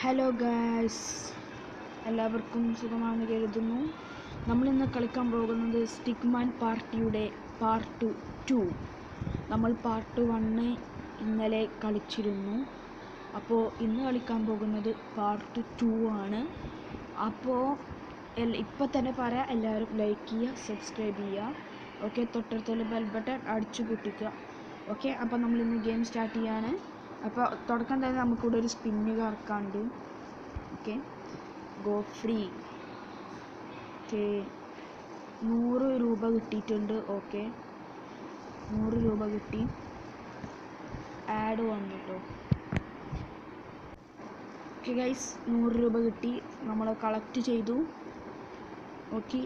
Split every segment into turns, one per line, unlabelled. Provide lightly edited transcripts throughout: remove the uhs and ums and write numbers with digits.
Hello guys, എല്ലാവർക്കും സുഖമാണെന്ന് കരുതുന്നു. നമ്മളിന്ന് കളിക്കാൻ പോകുന്നത് സ്റ്റിക്മാൻ പാർട്ടിയുടെ പാർട്ട് 2. നമ്മൾ പാർട്ട് 1 ഇന്നലെ കളിച്ചിരുന്നു. അപ്പോൾ ഇന്ന് കളിക്കാൻ പോകുന്നത് പാർട്ട് 2 ആണ്. അപ്പോൾ ഇപ്പം തന്നെ പറയാം, എല്ലാവരും ലൈക്ക് ചെയ്യുക, സബ്സ്ക്രൈബ് ചെയ്യുക. ഓക്കെ, തൊട്ടടുത്തുള്ള ബെൽ ബട്ടൺ അടിച്ചു പൊട്ടിക്കുക. ഓക്കെ, അപ്പോൾ നമ്മളിന്ന് ഗെയിം സ്റ്റാർട്ട് ചെയ്യാണ്. അപ്പോൾ തുടക്കം തന്നെ നമുക്കിവിടെ ഒരു സ്പിന്ന് കറക്കാണ്ട്. Okay, go free. ഓക്കെ, 100 രൂപ കിട്ടിയിട്ടുണ്ട്. ഓക്കെ, 100 രൂപ കിട്ടി. ആഡ് വന്നു കേട്ടോ. ഓക്കെ ഗൈസ്, 100 രൂപ കിട്ടി. നമ്മൾ കളക്ട് ചെയ്തു. ഓക്കെ,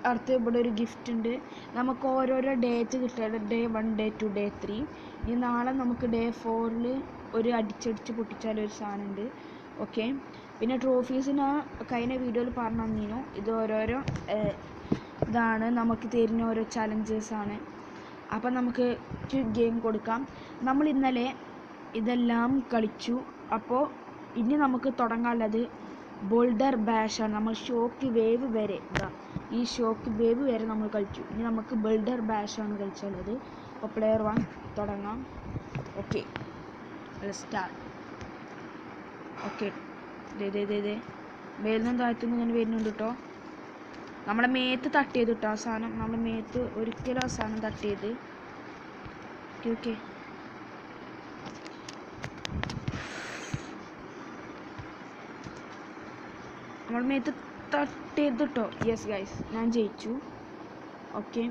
അടുത്ത് ഇവിടെ ഒരു ഗിഫ്റ്റ് ഉണ്ട്. നമുക്ക് ഓരോരോ ഡേറ്റ് കിട്ടുക. Day 1, day 2, day 3. ഇനി നാളെ നമുക്ക് ഡേ 4 ഒരു അടിച്ചടിച്ച് പൊട്ടിച്ചാലൊരു സാധനം ഉണ്ട്. ഓക്കെ, പിന്നെ ട്രോഫീസിന് കഴിഞ്ഞ വീഡിയോയിൽ പറഞ്ഞു തന്നിരുന്നു. ഇത് ഓരോരോ ഇതാണ് നമുക്ക് തരുന്ന ഓരോ ചലഞ്ചേഴ്സാണ്. അപ്പം നമുക്ക് ഗെയിം കൊടുക്കാം. നമ്മൾ ഇന്നലെ ഇതെല്ലാം കളിച്ചു. അപ്പോൾ ഇനി നമുക്ക് തുടങ്ങാനുള്ളത് ബോൾഡർ ബാഷാണ്. നമ്മൾ ഷോക്ക് വേവ് വരെ ഈ ഷോക്ക് വേവ് വരെ നമ്മൾ കളിച്ചു. ഇനി നമുക്ക് ബോൾഡർ ബാഷാണ് കളിച്ചുള്ളത്. അപ്പോൾ പ്ലെയർ 1 തുടങ്ങാം. Okay, start. ഓക്കെ, ഇതേ മേലിൽ നിന്നും താഴ്ത്തുനിന്ന് ഇങ്ങനെ വരുന്നുണ്ട് കേട്ടോ. നമ്മളെ മേത്ത് തട്ടിയത് കേട്ടോ ആ സാധനം. നമ്മുടെ മേത്ത് ഒരിക്കലും ആ സാധനം തട്ടിയത്. ഓക്കെ ഓക്കെ, നമ്മൾ മേത്ത് തട്ടിയത് കേട്ടോ. യെസ് ഗൈസ്, ഞാൻ ജയിച്ചു. ഓക്കെ,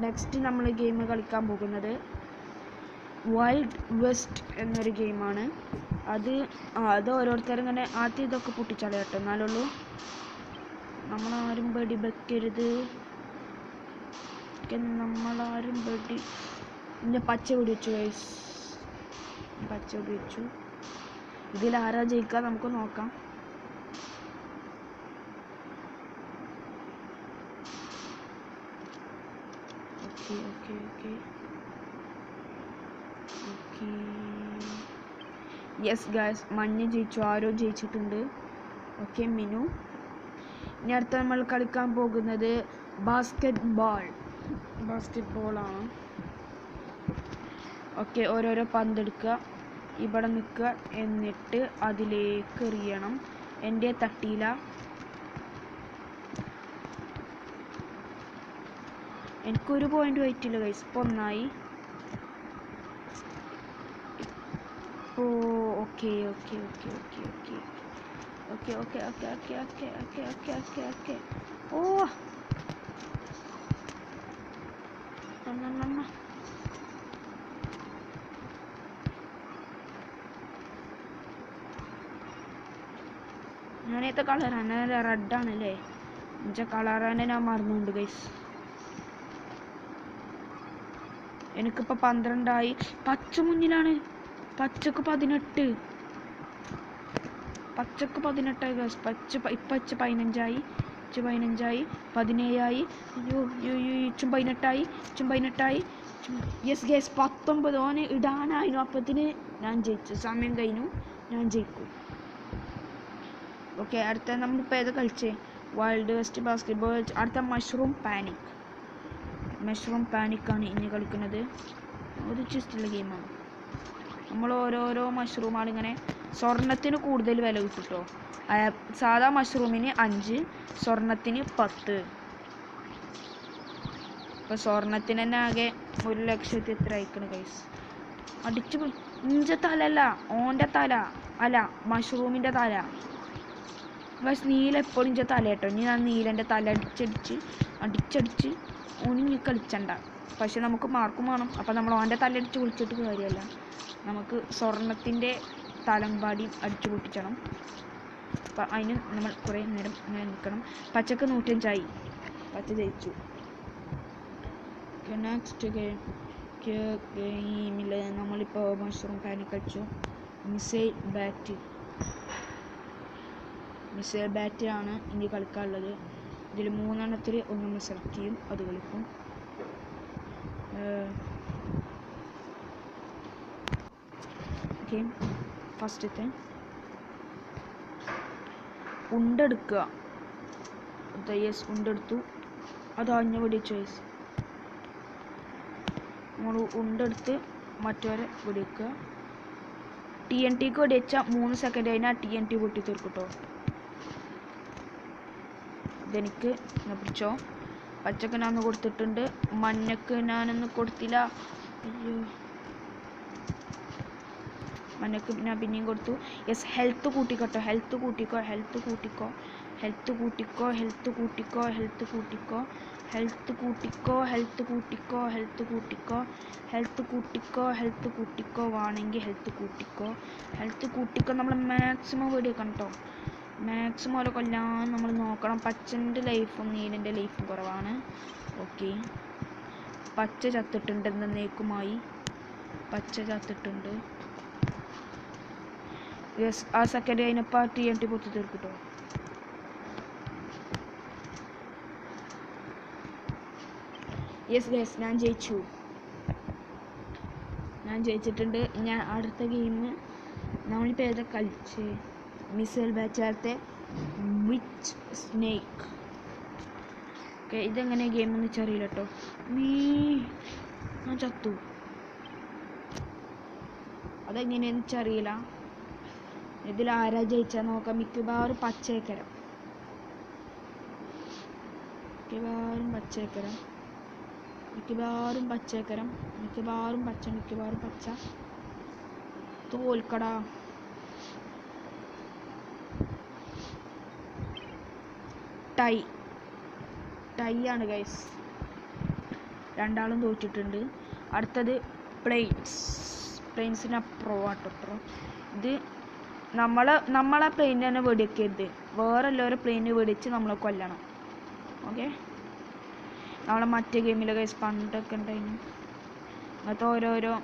നെക്സ്റ്റ് നമ്മൾ ഗെയിം കളിക്കാൻ പോകുന്നത് വൈൽഡ് വെസ്റ്റ് എന്നൊരു ഗെയിമാണ്. അത് ഓരോരുത്തരും ഇങ്ങനെ ആദ്യം ഇതൊക്കെ പൊട്ടിച്ചാലേ കേട്ടോ, എന്നാലുള്ളൂ. നമ്മളാരും വെടി വെക്കരുത്. നമ്മളാരും വെടി. പിന്നെ പച്ച വെടി വെച്ചു ഗൈസ്, പച്ച വെടി വെച്ചു. ഇതിൽ ആരാ ജയിക്കുക നമുക്ക് നോക്കാം. Okay okay okay okay, yes guys, മഞ്ഞ ജയിച്ചു. ആരോ ജയിച്ചിട്ടുണ്ട്. ഓക്കെ, മിനു. ഇനി അടുത്ത നമ്മൾ കളിക്കാൻ പോകുന്നത് ബാസ്കറ്റ് ബോളാണ്. ഓക്കെ, ഓരോരോ പന്തെടുക്കുക, ഇവിടെ നിൽക്കുക, എന്നിട്ട് അതിലേക്ക് എറിയണം. എൻ്റെ തട്ടിയില്ല. എനിക്കൊരു പോയിന്റ് പോയിട്ടില്ല ഗൈസ്. ഇപ്പോൾ ഒന്നായി. ഓ okay okay okay okay okay okay okay okay okay okay okay okay okay okay ഓ ഞാനേത്തെ കളറാണ്? റെഡാണല്ലേ. എന്നുവെച്ചാൽ കളറാണ് ഞാൻ മറന്നുണ്ട് ഗൈസ്. എനിക്കിപ്പോൾ 12 ആയി. പച്ച മുന്നിലാണ്. പച്ചക്ക് 18. പച്ചക്ക് 18 ആയി ഗൈസ്. പച്ച 15 ആയി. 17 ആയി. അയ്യോ ഇച്ചും 18 ആയി. Yes guys, 19. ഓന് ഇടാനായിരുന്നു. അപ്പത്തിന് ഞാൻ ജയിച്ചു. സമയം കഴിഞ്ഞു, ഞാൻ ജയിക്കും. ഓക്കെ, അടുത്ത നമ്മളിപ്പോൾ ഏത് കളിച്ചേ? Wild west basketball. അടുത്ത മഷ്റൂം പാനിക്കാണ് ഇനി കളിക്കുന്നത്. ഒരു ഇഷ്ടമുള്ള ഗെയിമാണ്. നമ്മൾ ഓരോരോ മഷ്റൂമാണ് ഇങ്ങനെ. സ്വർണത്തിന് കൂടുതൽ വില കിട്ടും കേട്ടോ. സാധാ മഷ്റൂമിന് 5, സ്വർണത്തിന് 10. ഇപ്പോൾ സ്വർണത്തിന് തന്നെ ആകെ 1,00,000 എത്ര അയക്കണം ഗൈസ്. അടിച്ചു പോയി. ഇഞ്ച തലല്ല, ഓൻ്റെ തല അല്ല, മഷ്റൂമിൻ്റെ തല ഗൈസ്. നീല എപ്പോഴും ഇഞ്ച തല കേട്ടോ. ഇനി ഞാൻ നീലൻ്റെ തല അടിച്ചടിച്ച് ഒണിഞ്ഞ് കളിച്ചണ്ട. പക്ഷെ നമുക്ക് മാർക്കും വേണം. അപ്പം നമ്മൾ ഓൻ്റെ തലയടിച്ച് കുളിച്ചിട്ട് കാര്യമല്ല. നമുക്ക് സ്വർണത്തിൻ്റെ തലമ്പാടി അടിച്ചു പൊട്ടിച്ചണം. അപ്പം അതിന് നമ്മൾ കുറേ നേരം ഇങ്ങനെ നിൽക്കണം. പച്ചക്ക് 105 ആയി. പച്ച ജയിച്ചു. നെക്സ്റ്റ് ഗെയിമിൽ നമ്മളിപ്പോൾ മഷ്റൂം പാനിക് കളിച്ചു. മിസൈൽ ബാറ്റ് ആണ് ഇനി കളിക്കാനുള്ളത്. ഇതിൽ 3 എണ്ണത്തിൽ ഒന്ന് നമ്മൾ സെലക്ട് ചെയ്യും, അത് കളിക്കും. ഓക്കെ, ഫസ്റ്റത്തെ ഉണ്ടെടുക്കുക. യെസ് ഉണ്ടെടുത്തു. അത് അഞ്ഞ വെടിവെച്ചു ഗൈസ്. നമ്മൾ ഉണ്ടെടുത്ത് മറ്റവരെ വെടിവെക്കുക. TNTക്ക് വെടിവെച്ചാൽ 3 സെക്കൻഡ് കഴിഞ്ഞാൽ TNT പൊട്ടി തീർക്കട്ടോ. ഇതെനിക്ക് പിടിച്ചോ. പച്ചക്ക് ഞാനൊന്ന് കൊടുത്തിട്ടുണ്ട്, മഞ്ഞക്ക് ഞാനൊന്ന് കൊടുത്തില്ല. അയ്യോ, മഞ്ഞക്ക് ഞാൻ പിന്നെയും കൊടുത്തു. യെസ്, ഹെൽത്ത് കൂട്ടിക്കോട്ടോ. ഹെൽത്ത് കൂട്ടിക്കോ, ഹെൽത്ത് കൂട്ടിക്കോ, ഹെൽത്ത് കൂട്ടിക്കോ, ഹെൽത്ത് കൂട്ടിക്കോ, ഹെൽത്ത് കൂട്ടിക്കോ, ഹെൽത്ത് കൂട്ടിക്കോ, ഹെൽത്ത് കൂട്ടിക്കോ, ഹെൽത്ത് കൂട്ടിക്കോ, ഹെൽത്ത് കൂട്ടിക്കോ, ഹെൽത്ത് കൂട്ടിക്കോ. വേണമെങ്കിൽ ഹെൽത്ത് കൂട്ടിക്കോ, ഹെൽത്ത് കൂട്ടിക്കോ. നമ്മൾ മാക്സിമം വെടിവെക്കണം കേട്ടോ. മാക്സിമം ഓരോ കൊല്ലാൻ നമ്മൾ നോക്കണം. പച്ചൻ്റെ ലൈഫും നീലിൻ്റെ ലൈഫും കുറവാണ്. ഓക്കെ, പച്ച ചത്തിട്ടുണ്ട്. എന്നേക്കുമായി പച്ച ചത്തിട്ടുണ്ട്. യെസ്, ആ സെക്കൻഡ് കഴിഞ്ഞപ്പോൾ TNT പൊട്ടി തീർക്കട്ടോ. യെസ് യെസ്, ഞാൻ ജയിച്ചു. ഞാൻ ജയിച്ചിട്ടുണ്ട്. ഞാൻ അടുത്ത ഗെയിം നമ്മളിപ്പോൾ ഏതാ കളിച്ച്? മിസൈൽ ബാച്ചാലത്തെ വിച്ച് സ്നേക്ക്. ഓക്കെ, ഇതെങ്ങനെ ഗെയിം എന്ന് വെച്ചറിയില്ല കേട്ടോ. ഞാൻ ചത്തു. അതെങ്ങനെയാന്ന് വെച്ചറിയില്ല. ഇതിൽ ആരാ ജയിച്ചാൽ നോക്കാം. മിക്കവാറും പച്ചേക്കരം, മിക്കവാറും പച്ചേക്കരം, മിക്കവാറും പച്ചേക്കരം, മിക്കവാറും പച്ച, മിക്കവാറും പച്ച. തോൽക്കടാ. ടൈ ആണ് ഗൈസ്. രണ്ടാളും തോറ്റിട്ടുണ്ട്. അടുത്തത് പ്ലെയിൻസിന് അപ്പുറമാട്ടോ. ഇത് നമ്മളെ പ്ലെയിനിന് തന്നെ വെടിവെക്കരുത്. വേറെ എല്ലാവരും പ്ലെയിന് വെടിച്ച് നമ്മളെ കൊല്ലണം. ഓക്കെ, നമ്മളെ മറ്റേ ഗെയിമിൽ ഗൈസ് പണ്ടൊക്കെ ഉണ്ടായിരുന്നു അങ്ങനത്തെ ഓരോരോ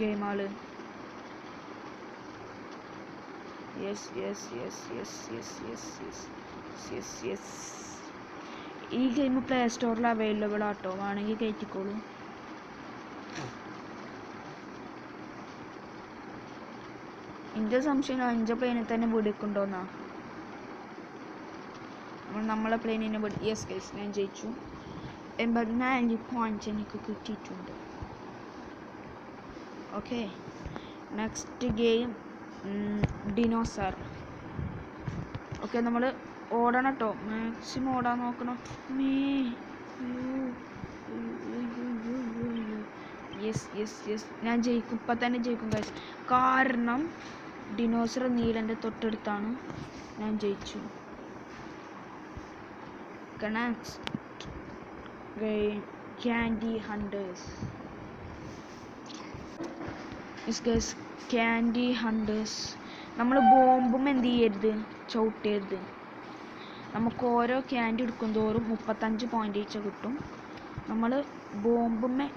ഗെയിമുകൾ. Yes yes yes yes yes yes yes yes yes. ഈ ഗെയിം പ്ലേ സ്റ്റോറിൽ അവൈലബിൾ ആട്ടോ, വേണമെങ്കിൽ കയറ്റിക്കോളൂ. എൻ്റെ സംശയം 5 പ്ലെയിനിൽ തന്നെ വെടിവെക്കുന്നുണ്ടോന്നാ. നമ്മളെ പ്ലെയിനിനെ യെസ് ഗൈസ്, ഞാൻ ജയിച്ചു. 84 പോയിൻറ്റ്സ് എനിക്ക് കിട്ടിയിട്ടുണ്ട്. Okay, next game dinosaur. Okay, നമ്മൾ ഓടണം കേട്ടോ. മാക്സിമം ഓടാൻ നോക്കണം. യെസ് യെസ് യെസ്, ഞാൻ ജയിക്കും. ഇപ്പം തന്നെ ജയിക്കും ഗൈസ്. കാരണം ഡിനോസർ നീലൻ്റെ തൊട്ടടുത്താണ്. ഞാൻ ജയിച്ചു. Candy hunters. Candy hunters. നമ്മൾ ബോംബും എന്ത് ചെയ്യരുത്, ചവിട്ടരുത്. നമുക്ക് ഓരോ ക്യാൻഡി എടുക്കും തോറും 35 പോയിൻ്റ് വെച്ച് കിട്ടും. നമ്മൾ ബോംബുമ്മേ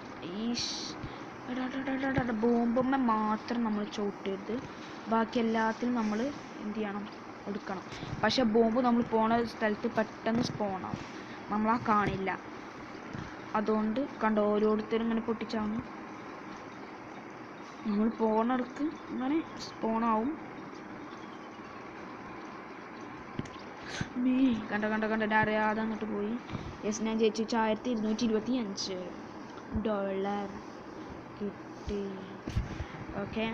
മാത്രം നമ്മൾ ചവിട്ടരുത്. ബാക്കി എല്ലാത്തിനും നമ്മൾ എന്ത് ചെയ്യണം, എടുക്കണം. പക്ഷെ ബോംബ് നമ്മൾ പോണ സ്ഥലത്ത് പെട്ടെന്ന് സ്പോണാവും, നമ്മളാ കാണില്ല. അതുകൊണ്ട് കണ്ടോ, ഓരോരുത്തരും ഇങ്ങനെ പൊട്ടിച്ചാണ്. നമ്മൾ പോണടക്ക് ഇങ്ങനെ സ്പോണാവും. കണ്ട കണ്ട കണ്ട അറിയാതെ അങ്ങോട്ട് പോയി. യെസ്, ഞാൻ ജയിച്ചു. $1225 കിട്ടി. ഓക്കെ,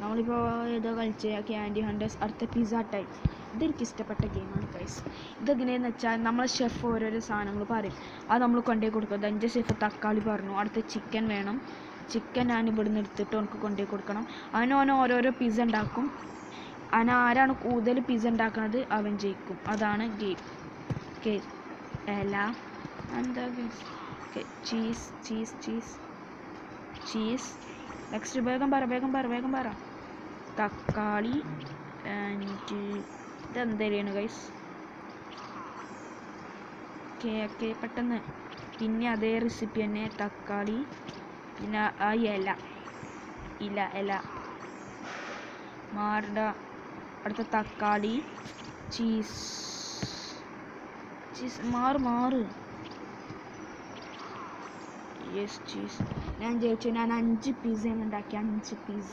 നമ്മളിപ്പോൾ ഏതോ കളിച്ച് ക്യാൻഡി ഹണ്ടേഴ്സ്. അടുത്ത പിസ്സ ടൈം. ഇതെനിക്ക് ഇഷ്ടപ്പെട്ട ഗെയിമാണ് ഗൈസ്. ഇതെങ്ങനെയാണെന്ന് വെച്ചാൽ നമ്മളെ ഷെഫ് ഓരോരോ സാധനങ്ങൾ പറയും, അത് നമ്മൾ കൊണ്ടുപോയി കൊടുക്കും. എൻ്റെ ഷെഫ് തക്കാളി പറഞ്ഞു, അടുത്ത ചിക്കൻ വേണം. ചിക്കൻ ഞാൻ ഇവിടുന്ന് എടുത്തിട്ട് എനിക്ക് കൊണ്ടുപോയി കൊടുക്കണം. അവൻ ഓരോരോ പിസ്സ ഉണ്ടാക്കും. ആരാണ് കൂടുതൽ പിസ്സ ഉണ്ടാക്കുന്നത് അവൻ ജയിക്കും. അതാണ് ഗെയിം. ഓക്കെ, എന്താ cheese cheese cheese cheese. Next വേഗം പറ. തക്കാളി ഇതെന്തേലാണ് ഗൈസ്. ഓക്കെ പെട്ടെന്ന്. പിന്നെ അതേ റെസിപ്പി തന്നെ, തക്കാളി, പിന്നെ ആ ഇല മാറ. അടുത്ത തക്കാളി, ചീസ് മാറ്. Yes, cheese. ഞാൻ ജയിച്ചു. ഞാൻ 5 പിസ്സയാണ് ഉണ്ടാക്കി. 5 പിസ്സ.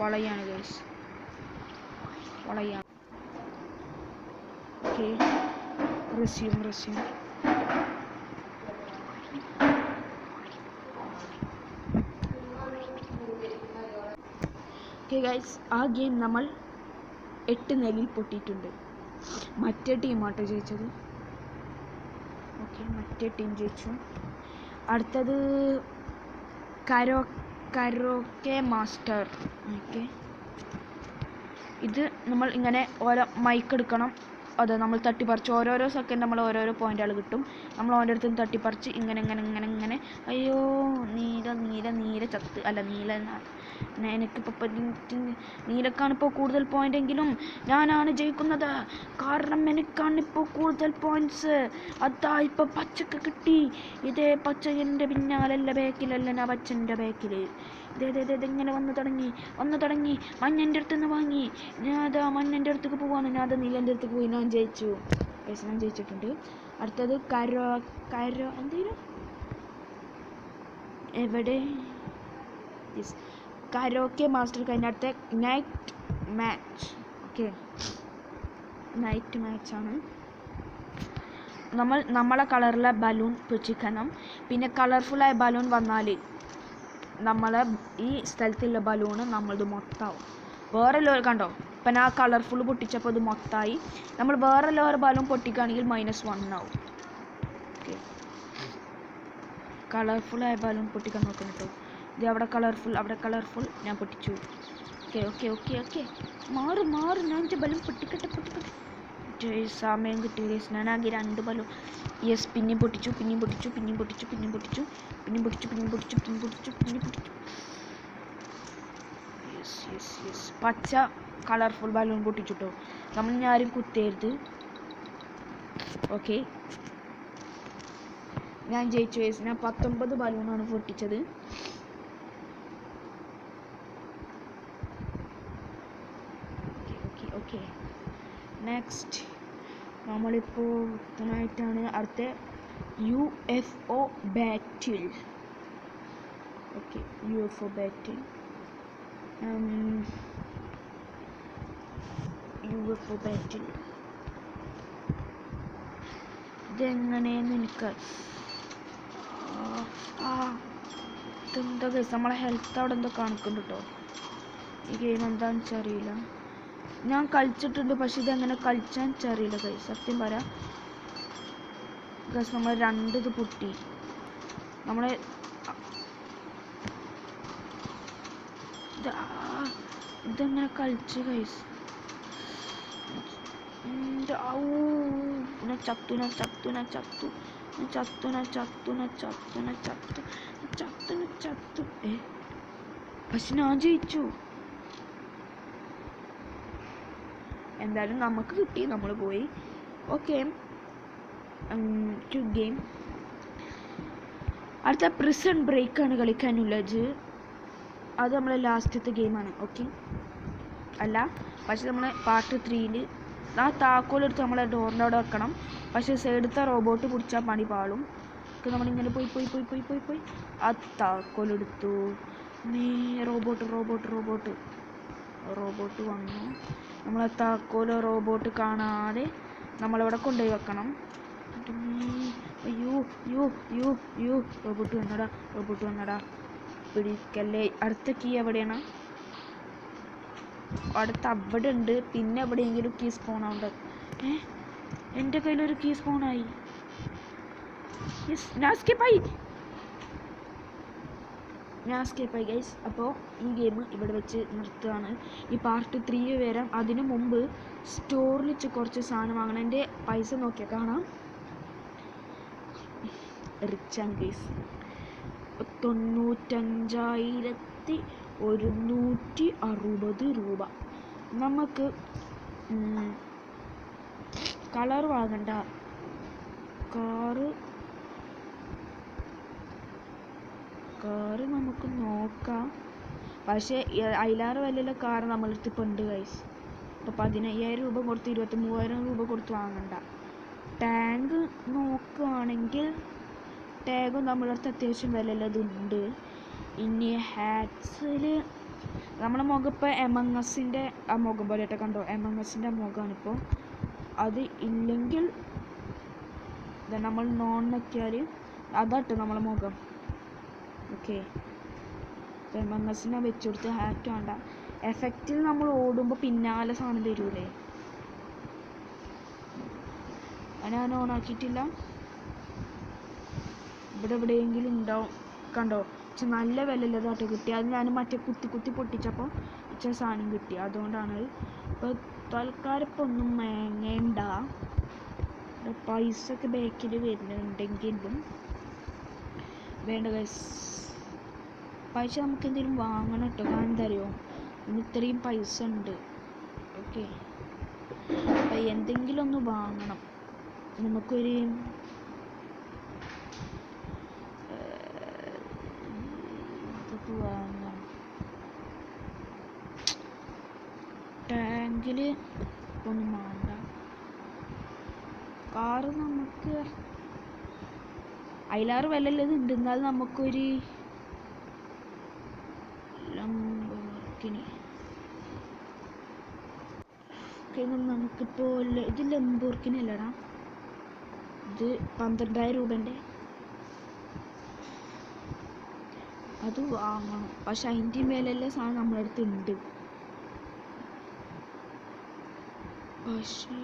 വളയാണ് ഗൈസ്, വളയാണ്. Okay, resume. ഓക്കെ ഗൈസ്, ആ ഗെയിം നമ്മൾ 8 നിലയിൽ പൊട്ടിയിട്ടുണ്ട്. മറ്റേ ടീമാട്ടോ ജയിച്ചത്. ഓക്കെ, മറ്റേ ടീം ജയിച്ചു. അടുത്തത് കരോക്കെ മാസ്റ്റർ. ഓക്കെ, ഇത് നമ്മൾ ഇങ്ങനെ ഓരോ മൈക്ക് എടുക്കണം. അതെ, നമ്മൾ തട്ടിപ്പറിച്ച് ഓരോരോ സെക്കൻഡ് നമ്മൾ ഓരോരോ പോയിന്റുകൾ കിട്ടും. നമ്മൾ ഓൻ്റെ അടുത്ത് നിന്ന് തട്ടിപ്പറിച്ച് ഇങ്ങനെ. അയ്യോ, നീല ചത്ത്. അല്ല, എനിക്കിപ്പോൾ നീലക്കാണിപ്പോൾ കൂടുതൽ പോയിൻ്റെങ്കിലും ഞാനാണ് ജയിക്കുന്നത്. കാരണം എനിക്കാണിപ്പോൾ കൂടുതൽ പോയിൻറ്റ്സ്. അതാ ഇപ്പോൾ പച്ചക്ക് കിട്ടി. ഇതേ പച്ച എൻ്റെ പിന്നാലല്ല, ബാക്കിലല്ല, ഞാൻ പച്ചൻ്റെ ബാക്കിൽ. ഇതെങ്ങനെ വന്നു തുടങ്ങി. മഞ്ഞൻ്റെ അടുത്ത് നിന്ന് വാങ്ങി. ഞാൻ അതാ മഞ്ഞൻ്റെ അടുത്തേക്ക് പോവാണ്. ഞാൻ അത് നീലൻ്റെ അടുത്തേക്ക് പോയി. ഞാൻ ജയിച്ചു. ഞാൻ ജയിച്ചിട്ടുണ്ട്. അടുത്തത് എന്തേലും എവിടെ കരോക്കെ മാസ്റ്റർ കഴിഞ്ഞ അടുത്ത നൈറ്റ് മാച്ച്. ഓക്കെ, നൈറ്റ് മാച്ചാണ്. നമ്മളെ കളറിലെ ബലൂൺ പൊട്ടിക്കണം. പിന്നെ കളർഫുള്ളായ ബലൂൺ വന്നാൽ നമ്മളെ ഈ സ്ഥലത്തുള്ള ബലൂണ് നമ്മളത് മൊത്തമാവും. വേറെ ലോർ കണ്ടോ, ഇപ്പം ഞാൻ കളർഫുൾ പൊട്ടിച്ചപ്പോൾ ഇത് മൊത്തമായി. നമ്മൾ വേറെ ലോർ ബലൂൺ പൊട്ടിക്കുകയാണെങ്കിൽ -1 ആവും. ഓക്കെ, കളർഫുള്ളായ ബലൂൺ പൊട്ടിക്കാൻ നോക്കണം കേട്ടോ. ഇത് അവിടെ കളർഫുൾ ഞാൻ പൊട്ടിച്ചു. ഓക്കെ, മാറ് ഞാൻ എൻ്റെ ബലൂൺ പൊട്ടിക്കട്ടെ. സമയം കിട്ടി. ഞാനാകെ 2 ബലൂൺ. യെസ്, പിന്നെയും പൊട്ടിച്ചു. യെസ്, പച്ച കളർഫുൾ ബലൂൺ പൊട്ടിച്ചിട്ടോ. നമ്മൾ ആരും കുത്തരുത്. ഓക്കെ, ഞാൻ ജയിച്ചു. ഞാൻ 19 ബലൂണാണ് പൊട്ടിച്ചത്. ഓക്കെ, നെക്സ്റ്റ് നമ്മളിപ്പോൾ നന്നായിട്ടാണ് അടുത്ത UFO ബാറ്റിൽ. ഓക്കെ, UFO ബാറ്റിൽ. ഇതെങ്ങനെയെന്ന് എനിക്ക് ഇതെന്താ ഗൈസ്, നമ്മളെ ഹെൽത്ത് അവിടെ എന്തോ കാണിക്കുന്നുണ്ട് കേട്ടോ. ഈ ഗെയിം എന്താണെന്ന് വെച്ചാൽ അറിയില്ല. ഞാൻ കളിച്ചിട്ടുണ്ട്, പക്ഷെ ഇതെങ്ങനെ കളിച്ചാൻ അറിയില്ല ഗൈസ്. സത്യം പറയാം ഗൈസ്, നമ്മൾ 2 ഇത് പൊട്ടി. നമ്മളെ ഇതെങ്ങനെ കളിച്ചു ഗൈസ്. ചത്തു. പക്ഷെ ഞാൻ ജയിച്ചു. എന്തായാലും നമുക്ക് കിട്ടി, നമ്മൾ പോയി. ഓക്കെ, ഗെയിം അടുത്ത പ്രിസൺ ബ്രേക്കാണ് കളിക്കാനുള്ളത്. അത് നമ്മളെ ലാസ്റ്റത്തെ ഗെയിമാണ്. ഓക്കെ, അല്ല, പക്ഷെ നമ്മൾ പാർട്ട് 3യിൽ ആ താക്കോലെടുത്ത് നമ്മളെ ഡോറിൻ്റെ അവിടെ വെക്കണം. പക്ഷേ സൈഡത്തെ റോബോട്ട് പിടിച്ചാൽ പണി പാളും. നമ്മളിങ്ങനെ പോയി ആ താക്കോലെടുത്തു. റോബോട്ട് വന്നു. നമ്മളെ താക്കോല് റോബോട്ട് കാണാതെ നമ്മളവിടെ കൊണ്ടുപോയി വെക്കണം. അയ്യോ, റോബോട്ട് വന്നടാ. പിടിക്കല്ലേ. അടുത്ത കീ എവിടെയാണ്? അടുത്ത അവിടെ ഉണ്ട്. പിന്നെ എവിടെയെങ്കിലും കീ സ്പോൺ ആവുണ്ട്. എൻ്റെ കയ്യിലൊരു കീ സ്പോണായി. ഞാൻ സ്കേപ്പായി ഗൈസ്. അപ്പോൾ ഈ ഗെയിം ഇവിടെ വെച്ച് നിർത്തുകയാണ്. ഈ പാർട്ട് 3 വരാം. അതിനു മുമ്പ് സ്റ്റോറിൽ വെച്ച് കുറച്ച് സാധനം വാങ്ങണം. എൻ്റെ പൈസ നോക്കിയാൽ കാണാം. റിച്ചാണ് ഗൈസ്. 95,160 രൂപ. നമുക്ക് കളർ വാങ്ങണ്ട. കാറ് നമുക്ക് നോക്കാം. പക്ഷേ അതിലേറെ വിലയുള്ള കാർ നമ്മളടുത്ത് ഇപ്പോൾ ഉണ്ട് ഗൈസ്. ഇപ്പോൾ 15,000 രൂപ കൊടുത്ത് 23,000 രൂപ കൊടുത്ത് വാങ്ങണ്ട. ടാങ്ക് നോക്കുകയാണെങ്കിൽ ടാഗും നമ്മളടുത്ത് അത്യാവശ്യം വിലയുള്ളതുണ്ട്. ഇനി ഹാറ്റ്സിൽ നമ്മളെ മുഖം ഇപ്പോൾ എമംഗസിൻ്റെ ആ മുഖം പോലെയായിട്ട് കണ്ടോ, എമംഗസിൻ്റെ ആ മുഖമാണിപ്പോൾ. അത് ഇല്ലെങ്കിൽ നമ്മൾ നോൺ നോക്കിയാൽ അതാട്ടോ നമ്മളെ മുഖം. ഓക്കെ, എമംഗസിനെ വെച്ച് കൊടുത്ത് ഹാക്ക് വേണ്ട. എഫക്റ്റിൽ നമ്മൾ ഓടുമ്പോൾ പിന്നാലെ സാധനം തരൂലേ, ഞാൻ ഓൺ ആക്കിയിട്ടില്ല. ഇവിടെ എവിടെയെങ്കിലും ഉണ്ടാവും കണ്ടോ. പക്ഷെ നല്ല വിലയില്ലതാട്ടോ കിട്ടി. അത് ഞാൻ മറ്റേ കുത്തി പൊട്ടിച്ചപ്പോൾ ഇച്ചിരി സാധനം കിട്ടി, അതുകൊണ്ടാണ്. ഇപ്പോൾ തൽക്കാലം ഇപ്പോൾ ഒന്നും വേണ്ട, പൈസ ഒക്കെ ബാക്കിൽ വരുന്നുണ്ടെങ്കിലും വേണ്ട ഗൈസ്. പൈസ നമുക്ക് എന്തെങ്കിലും വാങ്ങണം കേട്ടോ. കാരണം എന്താ അറിയോ, ഇന്ന് ഇത്രയും പൈസ ഉണ്ട്. ഓക്കെ, അപ്പം എന്തെങ്കിലും ഒന്ന് വാങ്ങണം. നമുക്കൊരു വാങ്ങാം. ടാങ്കിൽ ഒന്നും വേണ്ട. കാറ് നമുക്ക് അതിലാറ് വിലയുള്ളത് ഉണ്ട്. എന്നാലും നമുക്കൊരു ലംബോർഗിനി. നമുക്കിപ്പോൾ ഇത് ലംബോർഗിനി അല്ലടാ, ഇത് 12,000 രൂപൻ്റെ അത് വാങ്ങണം. പക്ഷെ അതിൻ്റെ മേലെല്ലാം സാധനം നമ്മുടെ അടുത്ത് ഉണ്ട്. പക്ഷേ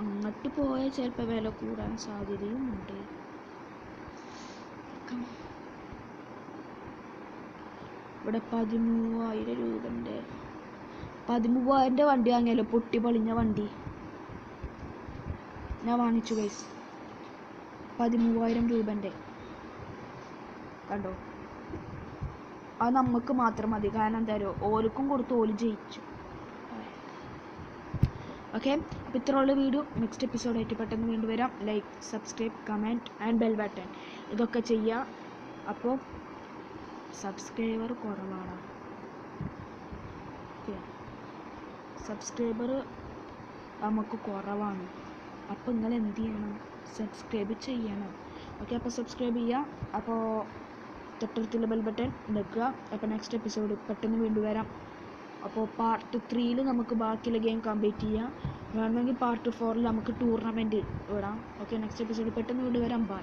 അങ്ങോട്ട് പോയാൽ ചിലപ്പോൾ വില കൂടാൻ സാധ്യതയും ഉണ്ട്. ഇവിടെ 13,000 രൂപൻ്റെ 13,000 വണ്ടി വാങ്ങിയല്ലോ, പൊട്ടി പൊളിഞ്ഞ വണ്ടി ഞാൻ വാങ്ങിച്ചു ഗൈസ്. 13,000 രൂപൻ്റെ കണ്ടോ. അത് നമുക്ക് മാത്രം മതി. കാരണം എന്താ പറയുക, ഓർക്കും കൊടുത്ത് ഓല് ജയിച്ചു. ഓക്കെ, അപ്പോൾ ഇത്രയുള്ള വീഡിയോ. നെക്സ്റ്റ് എപ്പിസോഡായിട്ട് പെട്ടെന്ന് വീണ്ടും വരാം. Like, subscribe, comment and bell button ഇതൊക്കെ ചെയ്യുക. അപ്പോൾ സബ്സ്ക്രൈബർ കുറവാണ്. ഓക്കെ, സബ്സ്ക്രൈബർ നമുക്ക് കുറവാണ്. അപ്പോൾ നിങ്ങൾ എന്ത് ചെയ്യണം, സബ്സ്ക്രൈബ് ചെയ്യണം. ഓക്കെ, അപ്പോൾ സബ്സ്ക്രൈബ് ചെയ്യുക. അപ്പോൾ തൊട്ടടുത്തുള്ള ബെൽ ബട്ടൺ നിൽക്കുക. അപ്പോൾ നെക്സ്റ്റ് എപ്പിസോഡ് പെട്ടെന്ന് വീണ്ടും വരാം. അപ്പോൾ പാർട്ട് 3 നമുക്ക് ബാക്കിയുള്ള ഗെയിം കംപ്ലീറ്റ് ചെയ്യാം. വേണമെങ്കിൽ പാർട്ട് 4 നമുക്ക് ടൂർണമെൻറ്റ് വിടാം. ഓക്കെ, നെക്സ്റ്റ് എപ്പിസോഡ് പെട്ടെന്ന് വീണ്ടും വരാം. ബൈ.